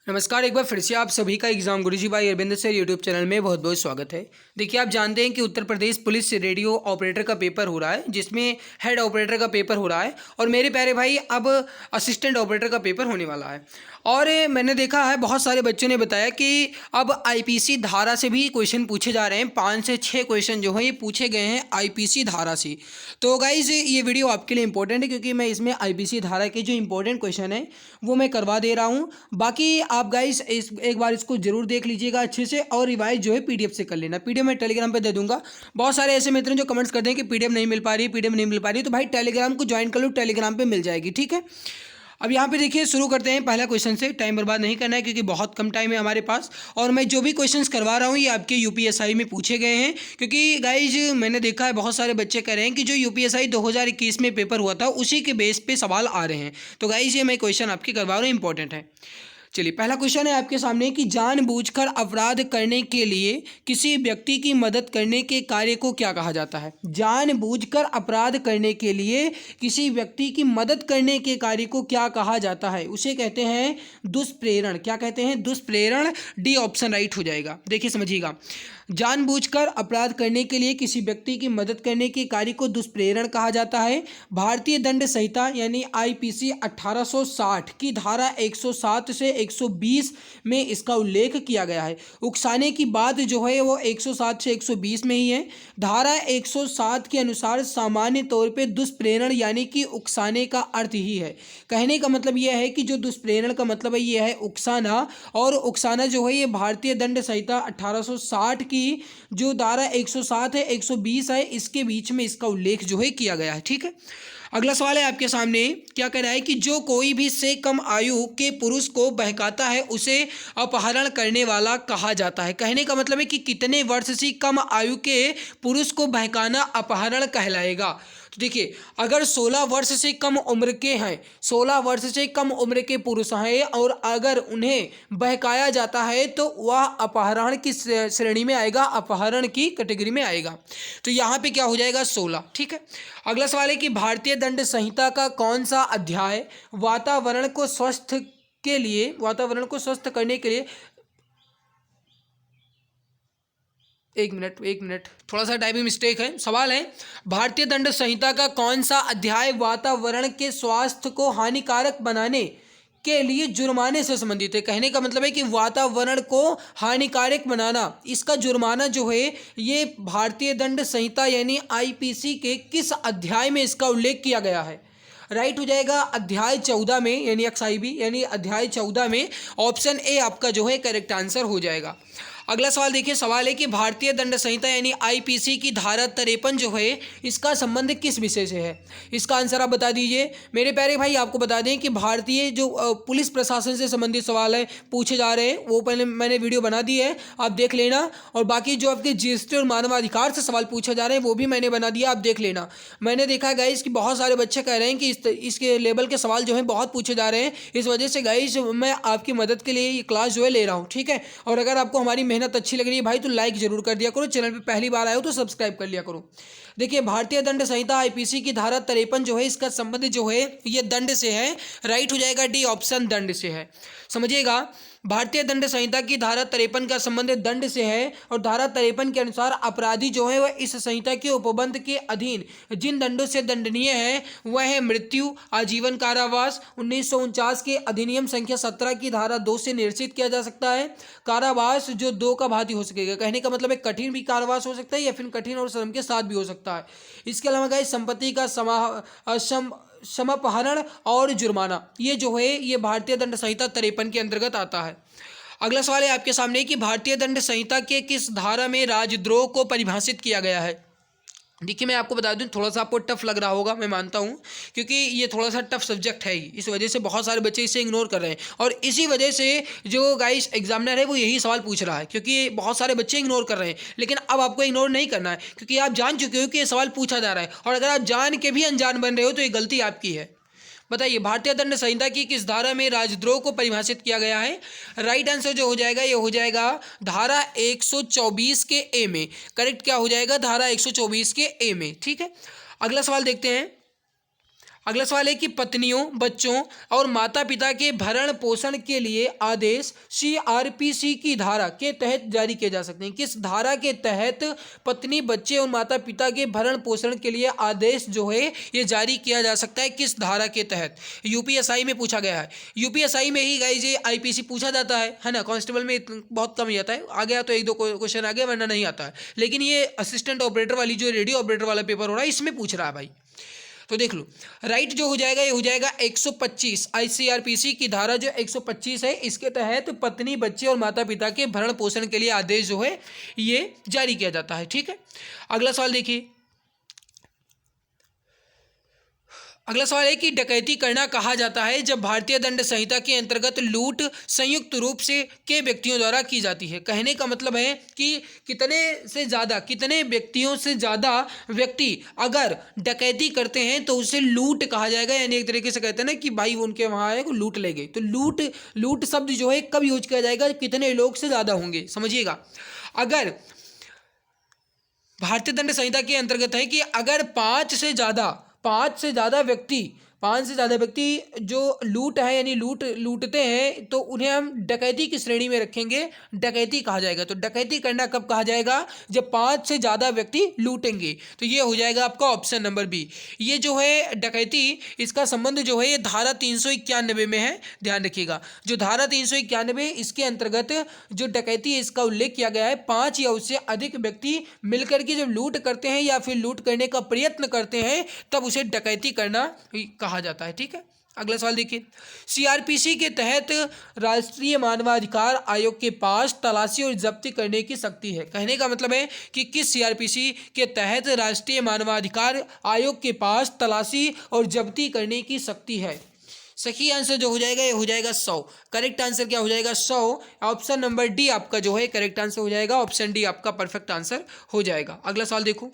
नमस्कार, एक बार फिर से आप सभी का एग्जाम गुरुजी भाई अरविंद सर यूट्यूब चैनल में बहुत बहुत स्वागत है। देखिए, आप जानते हैं कि Uttar Pradesh police radio operator का पेपर हो रहा है, जिसमें हेड ऑपरेटर का पेपर हो रहा है और मेरे प्यारे भाई अब असिस्टेंट ऑपरेटर का पेपर होने वाला है। और मैंने देखा है बहुत सारे बच्चों ने बताया कि अब आईपीसी धारा से भी क्वेश्चन पूछे जा रहे हैं। 5 से 6 क्वेश्चन जो हैं ये पूछे गए हैं आईपीसी धारा से। तो गाइज ये वीडियो आपके लिए इंपॉर्टेंट है, क्योंकि मैं इसमें आईपीसी धारा के जो इंपॉर्टेंट क्वेश्चन है वो मैं करवा दे रहा हूँ। बाकी आप गाइस एक बार इसको जरूर देख लीजिएगा अच्छे से, और रिवाइज जो है पीडीएफ से कर लेना। पीडीएफ मैं टेलीग्राम पे दे दूंगा। बहुत सारे ऐसे मित्र हैं जो कमेंट्स करते हैं कि पीडीएफ नहीं मिल पा रही, पीडीएफ नहीं मिल पा रही, तो भाई टेलीग्राम को ज्वाइन कर लो, टेलीग्राम पे मिल जाएगी। ठीक है, अब यहाँ पे देखिए शुरू करते हैं पहला क्वेश्चन से। टाइम बर्बाद नहीं करना है क्योंकि बहुत कम टाइम है हमारे पास, और मैं जो भी क्वेश्चंस करवा रहा हूँ ये आपके यूपीएसआई में पूछे गए हैं। क्योंकि गाइज मैंने देखा है बहुत सारे बच्चे कह रहे हैं कि जो यूपीएसआई 2021 में पेपर हुआ था उसी के बेस पे सवाल आ रहे हैं। तो गाइज ये मैं क्वेश्चन आपके करवा रहा हूँ, इंपॉर्टेंट है। चलिए, पहला क्वेश्चन है आपके सामने कि जानबूझकर अपराध करने के लिए किसी व्यक्ति की मदद करने के कार्य को क्या कहा जाता है। जानबूझकर अपराध करने के लिए किसी व्यक्ति की मदद करने के कार्य को क्या कहा जाता है, उसे कहते हैं दुष्प्रेरण। क्या कहते हैं? दुष्प्रेरण। डी ऑप्शन राइट हो जाएगा। देखिए समझिएगा, जानबूझकर अपराध करने के लिए किसी व्यक्ति की मदद करने के कार्य को दुष्प्रेरण कहा जाता है। भारतीय दंड संहिता यानी आईपीसी 1860 की धारा 107 से 120 में इसका उल्लेख किया गया है। उकसाने की बात जो है वो 107 से 120 में ही है। धारा 107 के अनुसार सामान्य तौर पे दुष्प्रेरण यानी कि उकसाने का अर्थ ही है। कहने का मतलब यह है कि जो दुष्प्रेरण का मतलब है ये है उकसाना, और उकसाना जो है ये भारतीय दंड संहिता 1860 की जो धारा 107 है 120 है इसके बीच में इसका उल्लेख जो है किया गया है। ठीक है, अगला सवाल है आपके सामने। क्या कह रहा है कि जो कोई भी से कम आयु के पुरुष को बहकाता है उसे अपहरण करने वाला कहा जाता है। कहने का मतलब है कि कितने वर्ष से कम आयु के पुरुष को बहकाना अपहरण कहलाएगा। तो देखिए, अगर 16 वर्ष से कम उम्र के हैं, 16 वर्ष से कम उम्र के पुरुष हैं और अगर उन्हें बहकाया जाता है तो वह अपहरण की श्रेणी में आएगा, अपहरण की कैटेगरी में आएगा। तो यहाँ पे क्या हो जाएगा? 16। ठीक है, अगला सवाल है कि भारतीय दंड संहिता का कौन सा अध्याय वातावरण को स्वस्थ करने के लिए एक मिनट थोड़ा सा टाइपिंग मिस्टेक है। सवाल है, भारतीय दंड संहिता का कौन सा अध्याय वातावरण के स्वास्थ्य को हानिकारक बनाने के लिए जुर्माने से संबंधित है। कहने का मतलब है कि वातावरण को हानिकारक बनाना, इसका जुर्माना जो है ये भारतीय दंड संहिता यानी आईपीसी के किस अध्याय में इसका उल्लेख किया गया है। राइट हो जाएगा अध्याय 14 में, यानी XIB यानी अध्याय 14 में। ऑप्शन ए आपका जो है करेक्ट आंसर हो जाएगा। अगला सवाल देखिए, सवाल है कि भारतीय दंड संहिता यानी आईपीसी की धारा 53 जो है इसका संबंध किस विषय से है। इसका आंसर आप बता दीजिए। मेरे प्यारे भाई आपको बता दें कि भारतीय जो पुलिस प्रशासन से संबंधित सवाल है पूछे जा रहे हैं वो पहले मैंने वीडियो बना दी है, आप देख लेना। और बाकी जो आपके जीएसटी और मानवाधिकार से सवाल पूछे जा रहे हैं वो भी मैंने बना दिया, आप देख लेना। मैंने देखा है गाइस कि बहुत सारे बच्चे कह रहे हैं कि इसके लेवल के सवाल जो हैं बहुत पूछे जा रहे हैं। इस वजह से गाइस मैं आपकी मदद के लिए ये क्लास जो है ले रहा हूँ। ठीक है, और अगर आपको हमारी मेहनत अच्छी लग रही है भाई तो लाइक जरूर कर दिया करो, चैनल पे पहली बार आए हो तो सब्सक्राइब कर लिया करो। देखिए, भारतीय दंड संहिता आईपीसी की धारा 53 जो है इसका संबंध जो है ये दंड से है। राइट हो जाएगा डी ऑप्शन दंड से है। समझिएगा, भारतीय दंड संहिता की धारा 53 का संबंध दंड से है, और धारा 53 के अनुसार अपराधी जो है वह इस संहिता के उपबंध के अधीन जिन दंडों से दंडनीय है वह है मृत्यु, आजीवन कारावास, 1949 के अधिनियम संख्या 17 की धारा 2 से निश्चित किया जा सकता है। कारावास जो 2 का भांति हो सकेगा। कहने का मतलब है कठिन भी कारावास हो सकता है या फिर कठिन और श्रम के साथ भी हो सकता है। इसके अलावा गाइस संपत्ति का समापहरण और जुर्माना ये जो है ये भारतीय दंड संहिता 53 के अंतर्गत आता है। अगला सवाल है आपके सामने कि भारतीय दंड संहिता के किस धारा में राजद्रोह को परिभाषित किया गया है। देखिए, मैं आपको बता दूं थोड़ा सा आपको टफ लग रहा होगा, मैं मानता हूं, क्योंकि ये थोड़ा सा टफ सब्जेक्ट है ही। इस वजह से बहुत सारे बच्चे इसे इग्नोर कर रहे हैं, और इसी वजह से जो गाइस एग्जामिनर है वो यही सवाल पूछ रहा है, क्योंकि बहुत सारे बच्चे इग्नोर कर रहे हैं। लेकिन अब आपको इग्नोर नहीं करना है, क्योंकि आप जान चुके हो कि ये सवाल पूछा जा रहा है, और अगर आप जान के भी अनजान बन रहे हो तो ये गलती आपकी है। बताइए, भारतीय दंड संहिता की किस धारा में राजद्रोह को परिभाषित किया गया है। राइट आंसर जो हो जाएगा ये हो जाएगा धारा 124 के ए में। करेक्ट क्या हो जाएगा? धारा 124 के ए में। ठीक है, अगला सवाल देखते हैं। अगला सवाल है कि पत्नियों, बच्चों और माता पिता के भरण पोषण के लिए आदेश सीआरपीसी की धारा के तहत जारी किए जा सकते हैं। किस धारा के तहत पत्नी, बच्चे और माता पिता के भरण पोषण के लिए आदेश जो है ये जारी किया जा सकता है? किस धारा के तहत? यूपीएसआई में पूछा गया है। यूपीएसआई में ही गाइस ये आईपीसी पूछा जाता है ना। कांस्टेबल में बहुत कम ही आता है, आ गया तो एक दो क्वेश्चन आ गया, वरना नहीं आता है। लेकिन ये असिस्टेंट ऑपरेटर वाली जो रेडियो ऑपरेटर वाला पेपर हो रहा है इसमें पूछ रहा है भाई। तो देख लो, राइट जो हो जाएगा ये हो जाएगा 125। आईसीआरपीसी की धारा जो 125 है इसके तहत पत्नी, बच्चे और माता पिता के भरण पोषण के लिए आदेश जो है ये जारी किया जाता है। ठीक है, अगला सवाल देखिए। अगला सवाल है कि डकैती करना कहा जाता है जब भारतीय दंड संहिता के अंतर्गत लूट संयुक्त रूप से के व्यक्तियों द्वारा की जाती है। कहने का मतलब है कि कितने व्यक्तियों से ज़्यादा व्यक्ति अगर डकैती करते हैं तो उसे लूट कहा जाएगा। यानी एक तरीके से कहते हैं ना कि भाई उनके वहाँ आए, लूट ले गए। तो लूट शब्द जो है कब यूज किया जाएगा? कितने लोग से ज़्यादा होंगे, समझिएगा। अगर भारतीय दंड संहिता के अंतर्गत है कि अगर पाँच से ज़्यादा व्यक्ति जो लूट है यानी लूटते हैं तो उन्हें हम डकैती की श्रेणी में रखेंगे, डकैती कहा जाएगा। तो डकैती करना कब कहा जाएगा? जब 5 से ज़्यादा व्यक्ति लूटेंगे। तो ये हो जाएगा आपका ऑप्शन नंबर बी। ये जो है डकैती, इसका संबंध जो है ये धारा 391 में है, ध्यान रखिएगा। जो धारा 391 इसके अंतर्गत जो डकैती है इसका उल्लेख किया गया है। 5 या उससे अधिक व्यक्ति मिलकर के जब लूट करते हैं या फिर लूट करने का प्रयत्न करते हैं तब उसे डकैती करना कहा जाता है। ठीक है, अगला सवाल देखिए। सीआरपीसी के तहत राष्ट्रीय मानवाधिकार आयोग के पास तलाशी और जब्ती करने की शक्ति है। कहने का मतलब है कि किस सीआरपीसी के तहत राष्ट्रीय मानवाधिकार आयोग के पास तलाशी और जब्ती करने की शक्ति है? सही आंसर जो हो जाएगा ये हो जाएगा 100। करेक्ट आंसर क्या हो जाएगा? 100। ऑप्शन नंबर डी आपका जो है करेक्ट आंसर हो जाएगा। ऑप्शन डी आपका परफेक्ट आंसर हो जाएगा। अगला सवाल देखो,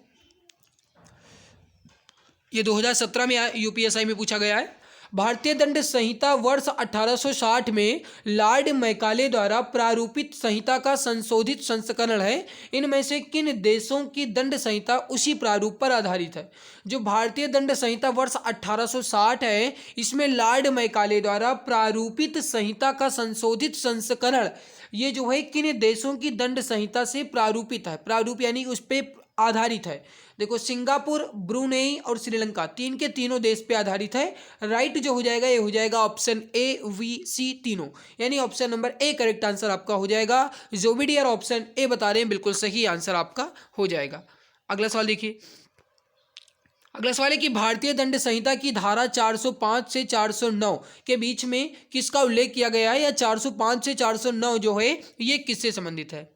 ये 2017 में यूपीएसआई में पूछा गया है। भारतीय दंड संहिता वर्ष 1860 में लॉर्ड मैकाले द्वारा प्रारूपित संहिता का संशोधित संस्करण है। इनमें से किन देशों की दंड संहिता उसी प्रारूप पर आधारित है? जो भारतीय दंड संहिता वर्ष 1860 है इसमें लॉर्ड मैकाले द्वारा प्रारूपित संहिता का संशोधित संस्करण ये जो है किन देशों की दंड संहिता से प्रारूपित है? प्रारूप यानी उस पर आधारित है। देखो, सिंगापुर, ब्रुनेई और श्रीलंका, तीन के तीनों देश पे आधारित है। राइट जो हो जाएगा ये हो जाएगा ऑप्शन ए, वी, सी तीनों, यानी option number A correct answer आपका हो जाएगा। जो भी डियर ऑप्शन ए बता रहे हैं बिल्कुल सही आंसर आपका हो जाएगा। अगला सवाल देखिए। अगला सवाल है कि भारतीय दंड संहिता की धारा 405 से 409 के बीच में किसका उल्लेख किया गया है? या 405 से 409 जो है ये किससे संबंधित है?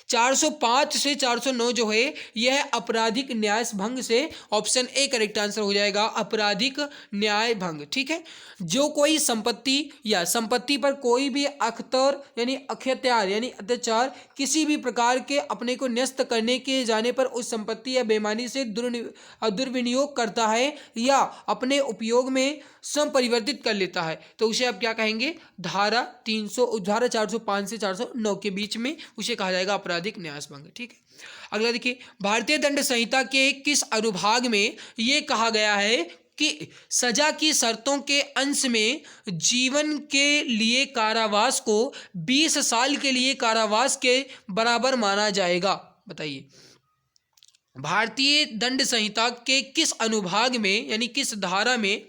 405 से 409 जो है यह आपराधिक न्याय भंग से, ऑप्शन ए करेक्ट आंसर हो जाएगा, आपराधिक न्याय भंग। ठीक है, जो कोई संपत्ति या संपत्ति पर कोई भी अत्याचार यानी अत्याचार किसी भी प्रकार के अपने को न्यस्त करने के जाने पर उस संपत्ति या बेईमानी से दुर्विनियोग करता है या अपने उपयोग में संपरिवर्तित कर लेता है तो उसे आप क्या कहेंगे? धारा 405 से 409 के बीच में उसे कहा जाएगा आपराधिक न्यायभंग। ठीक है, अगला देखिए। भारतीय दंड संहिता के किस अनुभाग में यह कहा गया है कि सजा की शर्तों के अंश में जीवन के लिए कारावास को 20 साल के लिए कारावास के बराबर माना जाएगा? बताइए, भारतीय दंड संहिता के किस अनुभाग में यानी किस धारा में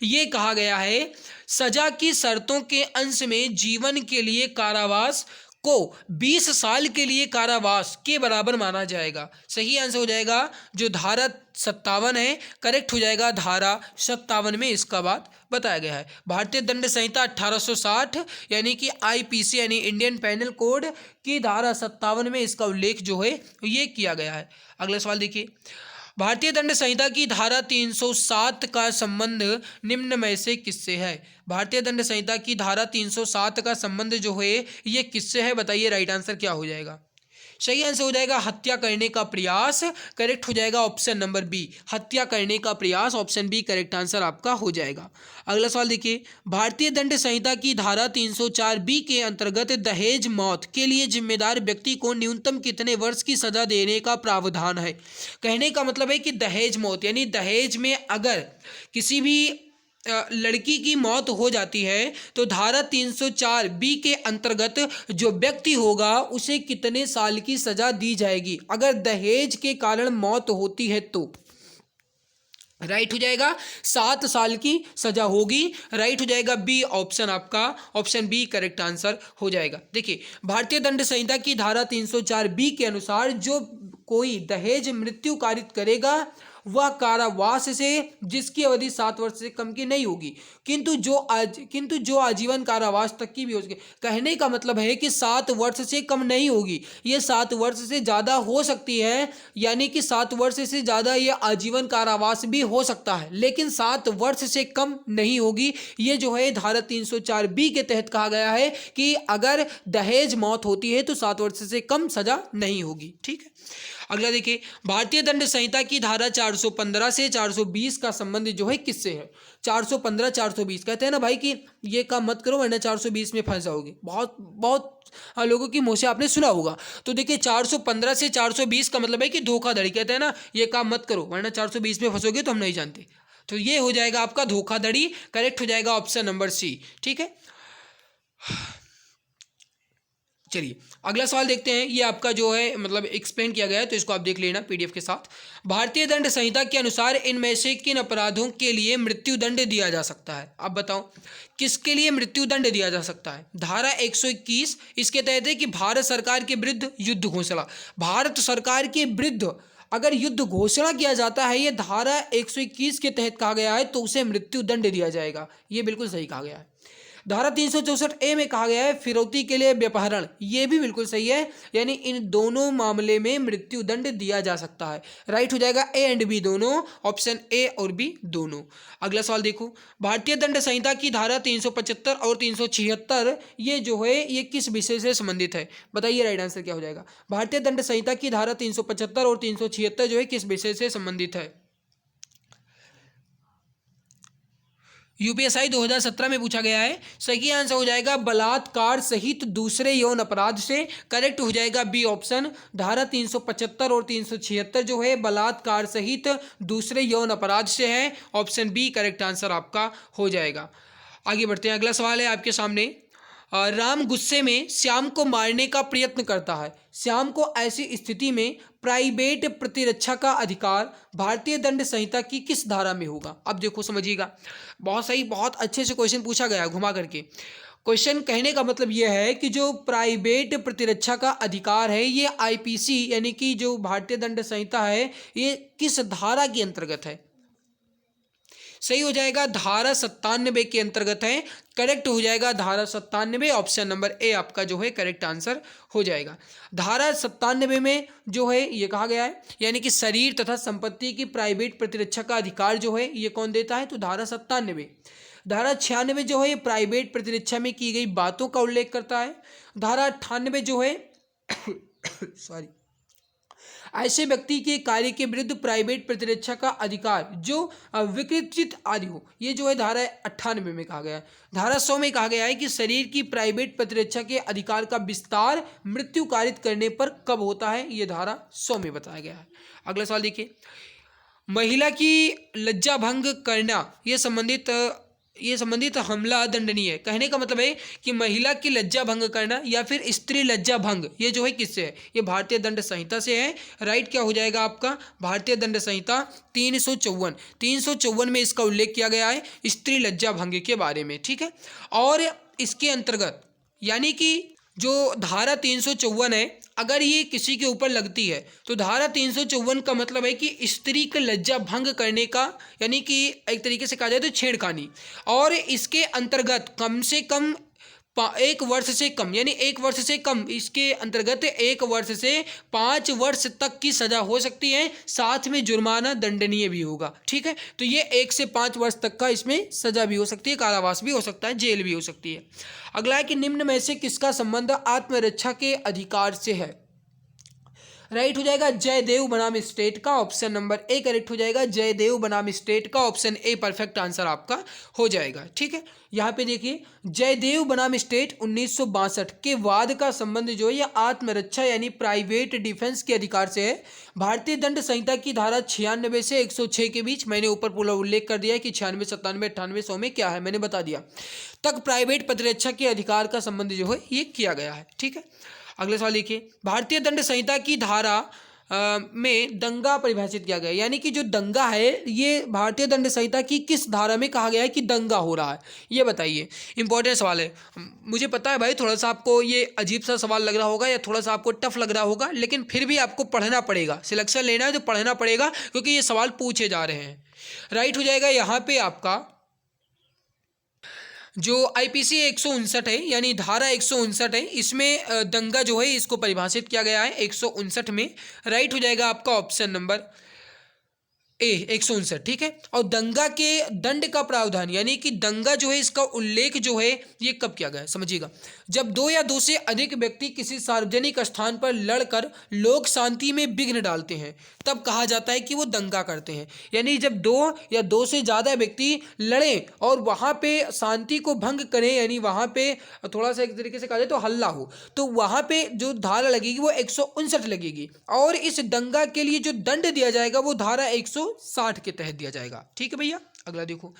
यह कहा गया है सजा की शर्तों के अंश में जीवन के लिए कारावास को 20 साल के लिए कारावास के बराबर माना जाएगा? सही आंसर हो जाएगा जो धारा 57 है, करेक्ट हो जाएगा धारा 57 में इसका बात बताया गया है। भारतीय दंड संहिता 1860 यानी कि आईपीसी यानी इंडियन पेनल कोड की धारा 57 में इसका उल्लेख जो है ये किया गया है। अगला सवाल देखिए। भारतीय दंड संहिता की धारा 307 का संबंध निम्न में से किससे है? भारतीय दंड संहिता की धारा 307 का संबंध जो है ये किससे है? बताइए, राइट आंसर क्या हो जाएगा? सही आंसर हो जाएगा हत्या करने का प्रयास, करेक्ट हो जाएगा ऑप्शन नंबर बी, हत्या करने का प्रयास, ऑप्शन बी करेक्ट आंसर आपका हो जाएगा। अगला सवाल देखिए, भारतीय दंड संहिता की धारा 304 बी के अंतर्गत दहेज मौत के लिए जिम्मेदार व्यक्ति को न्यूनतम कितने वर्ष की सजा देने का प्रावधान है। कहने का मतलब है कि दहेज मौत यानी दहेज में अगर किसी भी लड़की की मौत हो जाती है तो धारा 304 बी के अंतर्गत जो व्यक्ति होगा उसे कितने साल की सजा दी जाएगी अगर दहेज के कारण मौत होती है तो। राइट हो जाएगा 7 साल की सजा होगी। राइट हो जाएगा बी ऑप्शन आपका, ऑप्शन बी करेक्ट आंसर हो जाएगा। देखिए भारतीय दंड संहिता की धारा 304 बी के अनुसार जो कोई दहेज मृत्यु कारित करेगा वह कारावास से जिसकी अवधि 7 वर्ष से कम की नहीं होगी, किंतु जो आजीवन कारावास तक की भी हो सके। कहने का मतलब है कि 7 वर्ष से कम नहीं होगी, ये 7 वर्ष से ज़्यादा हो सकती है, यानी कि 7 वर्ष से ज़्यादा ये आजीवन कारावास भी हो सकता है, लेकिन 7 वर्ष से कम नहीं होगी। ये जो है धारा 304 बी के तहत कहा गया है कि अगर दहेज मौत होती है तो 7 वर्ष से कम सजा नहीं होगी। ठीक है, अगला देखिए, भारतीय दंड संहिता की धारा 415 से 420 का संबंध जो है किससे है। 415 420 कहते हैं ना भाई कि ये काम मत करो वरना 420 में फंस जाओगे, बहुत लोगों की मुंह से आपने सुना होगा। तो देखिए 415 से 420 का मतलब है कि धोखाधड़ी, कहते हैं ना ये काम मत करो वरना 420 में फंसोगे, तो हम नहीं जानते। तो ये हो जाएगा आपका धोखाधड़ी, करेक्ट हो जाएगा ऑप्शन नंबर सी। ठीक है, चलिए अगला सवाल देखते हैं। ये आपका जो है मतलब एक्सप्लेन किया गया है तो इसको आप देख लेना पीडीएफ के साथ। भारतीय दंड संहिता के अनुसार इनमें से किन अपराधों के लिए मृत्यु दंड दिया जा सकता है। आप बताओ किसके लिए मृत्यु दंड दिया जा सकता है। धारा 121 इसके तहत है कि भारत सरकार के विरुद्ध युद्ध घोषणा, भारत सरकार के विरुद्ध अगर युद्ध घोषणा किया जाता है, ये धारा 121 के तहत कहा गया है, तो उसे मृत्यु दंड दिया जाएगा। ये बिल्कुल सही कहा गया है। धारा 364 ए में कहा गया है फिरौती के लिए व्यपहरण, ये भी बिल्कुल सही है, यानी इन दोनों मामले में मृत्यु दंड दिया जा सकता है। राइट हो जाएगा ए एंड बी दोनों, ऑप्शन ए और बी दोनों। अगला सवाल देखो, भारतीय दंड संहिता की धारा 375 और 376 ये जो है ये किस विषय से संबंधित है। बताइए राइट आंसर क्या हो जाएगा। भारतीय दंड संहिता की धारा 375 और 376 जो है किस विषय से संबंधित है। यूपीएसआई 2017 में पूछा गया है। सही आंसर हो जाएगा बलात्कार सहित दूसरे यौन अपराध से, करेक्ट हो जाएगा बी ऑप्शन। धारा 375 और 376 जो है बलात्कार सहित दूसरे यौन अपराध से है, ऑप्शन बी करेक्ट आंसर आपका हो जाएगा। आगे बढ़ते हैं, अगला सवाल है आपके सामने। राम गुस्से में श्याम को मारने का प्रयत्न करता है। श्याम को ऐसी स्थिति में प्राइवेट प्रतिरक्षा का अधिकार भारतीय दंड संहिता की किस धारा में होगा। अब देखो समझिएगा, बहुत सही, बहुत अच्छे से क्वेश्चन पूछा गया घुमा करके। क्वेश्चन कहने का मतलब यह है कि जो प्राइवेट प्रतिरक्षा का अधिकार है ये आईपीसी यानी कि जो भारतीय दंड संहिता है ये किस धारा के अंतर्गत है। सही हो जाएगा धारा 97 के अंतर्गत है, करेक्ट हो जाएगा धारा 97, ऑप्शन नंबर ए आपका जो है करेक्ट आंसर हो जाएगा। धारा 97 में जो है ये कहा गया है यानी कि शरीर तथा संपत्ति की प्राइवेट प्रतिरक्षा का अधिकार जो है ये कौन देता है, तो धारा 97। धारा 96 जो है ये प्राइवेट प्रतिरक्षा में की गई बातों का उल्लेख करता है। धारा 98 जो है सॉरी ऐसे व्यक्ति के कार्य के विरुद्ध प्राइवेट प्रतिरक्षा का अधिकार जो विकृत आदि हो, ये जो है धारा 98 में कहा गया है। धारा 100 में कहा गया है कि शरीर की प्राइवेट प्रतिरक्षा के अधिकार का विस्तार मृत्यु कारित करने पर कब होता है, ये धारा 100 में बताया गया है। अगला सवाल देखिए, महिला की लज्जा भंग करना ये संबंधित हमला दंडनीय है। कहने का मतलब है कि महिला की लज्जा भंग करना या फिर स्त्री लज्जा भंग ये जो है किससे है, ये भारतीय दंड संहिता से है। राइट क्या हो जाएगा आपका, भारतीय दंड संहिता 354 में इसका उल्लेख किया गया है स्त्री लज्जा भंग के बारे में। ठीक है, और इसके अंतर्गत यानी कि जो धारा 354 है अगर ये किसी के ऊपर लगती है तो धारा 354 का मतलब है कि स्त्री का लज्जा भंग करने का, यानी कि एक तरीके से कहा जाए तो छेड़खानी, और इसके अंतर्गत कम से कम 1 वर्ष से कम यानी 1 वर्ष से कम, इसके अंतर्गत 1 वर्ष से 5 वर्ष तक की सजा हो सकती है, साथ में जुर्माना दंडनीय भी होगा। ठीक है, तो ये 1 से 5 वर्ष तक का इसमें सजा भी हो सकती है, कारावास भी हो सकता है, जेल भी हो सकती है। अगला है कि निम्न में से किसका संबंध आत्मरक्षा के अधिकार से है। राइट हो जाएगा जयदेव बनाम स्टेट का, ऑप्शन नंबर ए करेक्ट हो जाएगा, जयदेव बनाम स्टेट का, ऑप्शन ए परफेक्ट आंसर आपका हो जाएगा। ठीक है, यहाँ पे देखिए जयदेव बनाम स्टेट 1962 के बाद का संबंध जो है यह आत्मरक्षा यानी प्राइवेट डिफेंस के अधिकार से है। भारतीय दंड संहिता की धारा 96 से 106 के बीच, मैंने ऊपर पूरा उल्लेख कर दिया है कि 96, 97, 98, 100 में क्या है, मैंने बता दिया, तक प्राइवेट प्रतिरक्षा के अधिकार का संबंध जो है ये किया गया है। ठीक है, अगले सवाल देखिए, भारतीय दंड संहिता की धारा में दंगा परिभाषित किया गया, यानी कि जो दंगा है ये भारतीय दंड संहिता की किस धारा में कहा गया है कि दंगा हो रहा है, ये बताइए। इंपॉर्टेंट सवाल है, मुझे पता है भाई थोड़ा सा आपको ये अजीब सा सवाल लग रहा होगा या थोड़ा सा आपको टफ लग रहा होगा, लेकिन फिर भी आपको पढ़ना पड़ेगा, सिलेक्शन लेना है तो पढ़ना पड़ेगा क्योंकि ये सवाल पूछे जा रहे हैं। राइट हो जाएगा यहाँ पे आपका जो आईपीसी 159 है यानी धारा 159 है, इसमें दंगा जो है इसको परिभाषित किया गया है 159 में। राइट हो जाएगा आपका ऑप्शन नंबर ए 159। ठीक है, और दंगा के दंड का प्रावधान यानी कि दंगा जो है इसका उल्लेख जो है ये कब किया गया है, समझिएगा, जब दो या दो से अधिक व्यक्ति किसी सार्वजनिक स्थान पर लड़कर लोक शांति में विघ्न डालते हैं तब कहा जाता है कि वो दंगा करते हैं। यानी जब दो या दो से ज़्यादा व्यक्ति लड़ें और वहाँ पे शांति को भंग करें, यानी वहाँ पे थोड़ा सा एक तरीके से कहा जाए तो हल्ला हो, तो वहाँ पे जो धारा लगेगी वो 159 लगेगी, और इस दंगा के लिए जो दंड दिया जाएगा वो धारा 160 के तहत दिया जाएगा। ठीक है भैया, अगला देखो,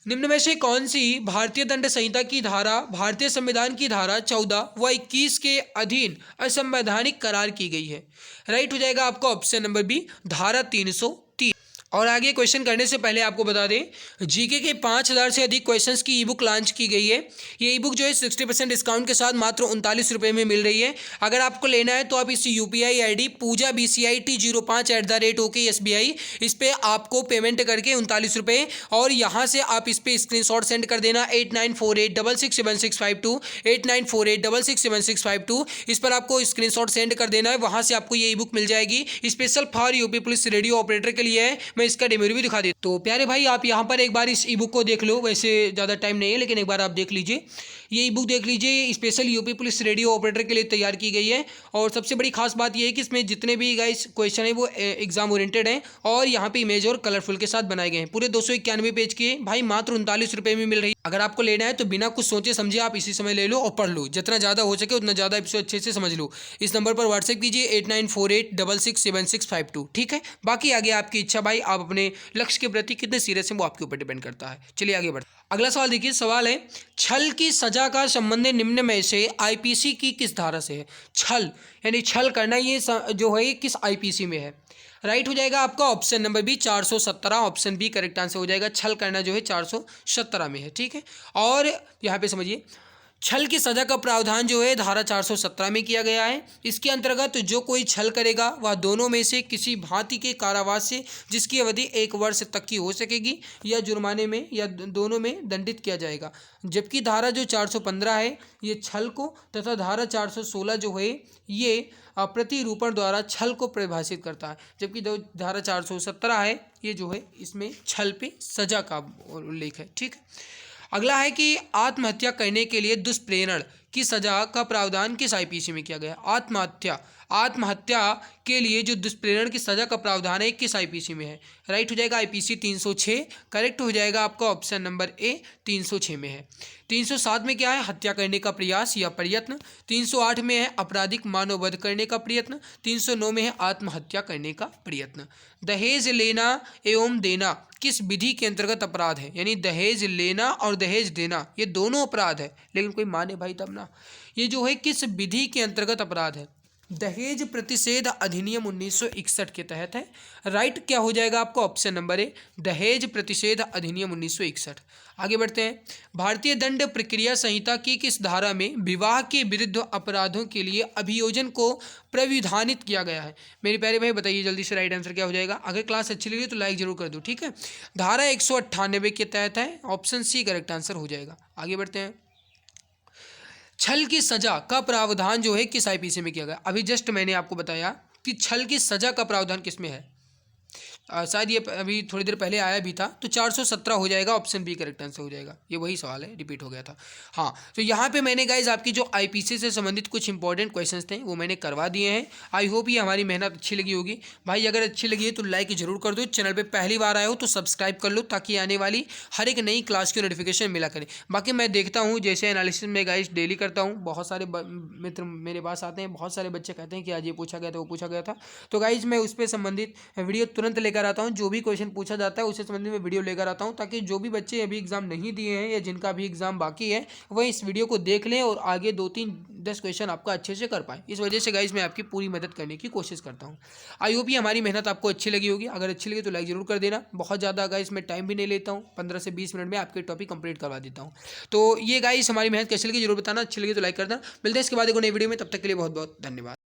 निम्न में से कौन सी भारतीय दंड संहिता की धारा भारतीय संविधान की धारा 14 व 21 के अधीन असंवैधानिक करार की गई है। राइट हो जाएगा आपका ऑप्शन नंबर बी, धारा 303। और आगे क्वेश्चन करने से पहले आपको बता दें जीके के 5000 से अधिक क्वेश्चंस की ई बुक लॉन्च की गई है। ये ई बुक जो है 60% डिस्काउंट के साथ मात्र 39 रुपये में मिल रही है। अगर आपको लेना है तो आप इस UPI ID पूजा BCIT05@OKSBI इस पर आपको पेमेंट करके 39 रुपये, और यहाँ से आप इस पर स्क्रीनशॉट सेंड कर देना 8948667652 8948667652 इस पर आपको स्क्रीनशॉट सेंड कर देना है, वहाँ से आपको ये ई बुक मिल जाएगी। Special for UP police radio operator के लिए है, मैं इसका डेमो भी दिखा देता। तो प्यारे भाई आप यहाँ पर एक बार इस ई बुक को देख लो, वैसे ज़्यादा टाइम नहीं है लेकिन एक बार आप देख लीजिए, ये ई बुक देख लीजिए, special UP police radio operator के लिए तैयार की गई है। और सबसे बड़ी खास बात ये है कि इसमें जितने भी गाइस क्वेश्चन है वो एग्जाम ओरिएंटेड हैं और यहाँ पे इमेज और कलरफुल के साथ बनाए गए हैं। पूरे 291 पेज की भाई मात्र 39 रुपये में मिल रही है। अगर आपको लेना है तो बिना कुछ सोचे समझे आप इसी समय ले लो और पढ़ लो, जितना ज़्यादा हो सके उतना ज़्यादा एपिसोड अच्छे से समझ लो। इस नंबर पर व्हाट्सएप कीजिए 8948667652। ठीक है, बाकी आगे आपकी इच्छा भाई, आप अपने लक्ष्य के प्रति कितने सीरियस हैं वो आपके ऊपर डिपेंड करता है। चलिए आगे बढ़ते। अगला सवाल देखिए, सवाल है छल की सजा का संबंध निम्न में से आईपीसी की किस धारा से है। छल यानी छल करना, ये जो है किस आईपीसी में है। राइट हो जाएगा आपका option number B 417, option B correct answer हो जाएगा। छल करना जो है 417 में है। ठीक है, और यहाँ पे समझिए छल की सजा का प्रावधान जो है धारा 417 में किया गया है। इसके अंतर्गत जो कोई छल करेगा वह दोनों में से किसी भांति के कारावास से जिसकी अवधि 1 वर्ष तक की हो सकेगी या जुर्माने में या दोनों में दंडित किया जाएगा। जबकि धारा जो 415 है ये छल को, तथा धारा 416 जो है ये प्रतिरूपण द्वारा छल को परिभाषित करता है। जबकि जो धारा 417 है ये जो है इसमें छल पे सजा का उल्लेख है। ठीक है, अगला है कि आत्महत्या करने के लिए दुष्प्रेरण की सजा का प्रावधान किस आईपीसी में किया गया। आत्महत्या के लिए जो दुष्प्रेरण की सजा का प्रावधान है किस आईपीसी में है। राइट हो जाएगा आईपीसी 306, करेक्ट हो जाएगा आपका ऑप्शन नंबर ए 306 में है। 307 में क्या है, हत्या करने का प्रयास या प्रयत्न। 308 में है आपराधिक मानववध करने का प्रयत्न। 309 में है आत्महत्या करने का प्रयत्न। दहेज लेना एवं देना किस विधि के अंतर्गत अपराध है, यानी दहेज लेना और दहेज देना ये दोनों अपराध है, लेकिन कोई माने भाई तब ना। ये जो है किस विधि के अंतर्गत अपराध है, दहेज प्रतिषेध अधिनियम 1961 के तहत है। राइट क्या हो जाएगा आपका ऑप्शन नंबर ए, दहेज प्रतिषेध अधिनियम 1961। आगे बढ़ते हैं, भारतीय दंड प्रक्रिया संहिता की किस धारा में विवाह के विरुद्ध अपराधों के लिए अभियोजन को प्राविधानित किया गया है। मेरे प्यारे भाई बताइए जल्दी से राइट आंसर क्या हो जाएगा। अगर क्लास अच्छी लगी तो लाइक जरूर कर दो। ठीक है, धारा 198 के तहत है, ऑप्शन सी करेक्ट आंसर हो जाएगा। आगे बढ़ते हैं, छल की सजा का प्रावधान जो है किस आईपीसी में किया गया। अभी जस्ट मैंने आपको बताया कि छल की सजा का प्रावधान किस में है, शायद ये अभी थोड़ी देर पहले आया भी था, तो 417 हो जाएगा, ऑप्शन बी करेक्ट आंसर हो जाएगा। ये वही सवाल है, रिपीट हो गया था। हाँ, तो यहाँ पे मैंने गाइज आपकी जो आईपीसी से संबंधित कुछ इंपॉर्टेंट क्वेश्चंस थे वो मैंने करवा दिए हैं। आई होप ये हमारी मेहनत अच्छी लगी होगी। भाई अगर अच्छी लगी है तो लाइक जरूर कर दो, चैनल पर पहली बार आए हो तो सब्सक्राइब कर लो, ताकि आने वाली हर एक नई क्लास की नोटिफिकेशन मिला करे। बाकी मैं देखता हूँ जैसे एनालिसिस में गाइज डेली करता हूँ, बहुत सारे मित्र मेरे पास आते हैं, बहुत सारे बच्चे कहते हैं कि आज ये पूछा गया था, वो पूछा गया था, तो गाइज मैं उस पर संबंधित वीडियो तुरंत लेकर आता हूँ। जो भी क्वेश्चन पूछा जाता है उससे संबंधित मैं वीडियो लेकर आता हूँ, ताकि जो भी बच्चे अभी एग्जाम नहीं दिए हैं या जिनका अभी एग्जाम बाकी है वह इस वीडियो को देख लें और आगे 2-3-10 क्वेश्चन आपका अच्छे से कर पाए। इस वजह से गाइज मैं आपकी पूरी मदद करने की कोशिश करता हूँ। आई होप ये हमारी मेहनत आपको अच्छी लगी होगी। अगर अच्छी लगी तो लाइक जरूर कर देना। बहुत ज़्यादा गाइज मैं टाइम भी नहीं लेता हूँ, 15 से 20 मिनट में आपके टॉपिक कंप्लीट करवा देता हूँ। तो ये गाइज हमारी मेहनत कैसी लगी जरूर बताना, अच्छी लगी तो लाइक कर देना। मिलते हैं इसके बाद एक नई वीडियो में, तब तक के लिए बहुत बहुत धन्यवाद।